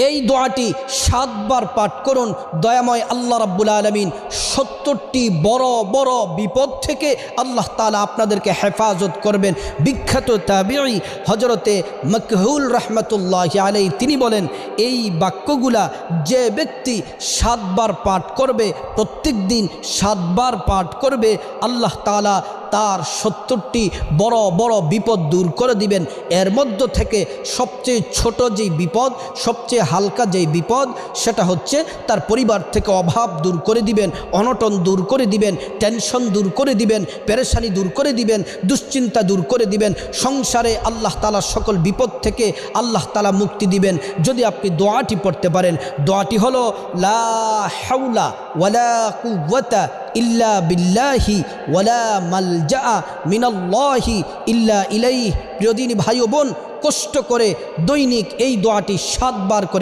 এই দোয়াটি 7 বার পাঠ করুন। দয়াময় আল্লাহ রাব্বুল আলামিন 70টি বড় বড় বিপদ থেকে আল্লাহ তাআলা আপনাদেরকে হেফাজত করবেন। বিখ্যাত তাবিঈ হযরতে মাকহুল রাহমাতুল্লাহি আলাইহি তিনি বলেন, এই বাক্যগুলা যে ব্যক্তি 7 বার পাঠ করবে, প্রত্যেক দিন 7 বার পাঠ করবে, আল্লাহ তাআলা তার 70টি বড় বড় বিপদ দূর করে দিবেন। এর মধ্য থেকে সবচেয়ে ছোট যেই বিপদ, সবচেয়ে হালকা যেই বিপদ, সেটা হচ্ছে তার পরিবার থেকে অভাব দূর করে দিবেন, অনটন দূর করে দিবেন, টেনশন দূর করে দিবেন, পেরেশানি দূর করে দিবেন, দুশ্চিন্তা দূর করে দিবেন। সংসারে আল্লাহ তাআলা সকল বিপদ থেকে আল্লাহ তাআলা মুক্তি দিবেন যদি আপনি দোয়াটি পড়তে পারেন। দোয়াটি হলো লা হাওলা ওয়ালা কুওয়াতা ইল্লা বিল্লাহি ওয়ালা মালজা মিনাল্লাহি ইল্লা ইলাইহি। প্রিয় দিনী ভাই ও বোন, কষ্ট করে দৈনিক এই দোয়াটি 7 বার করে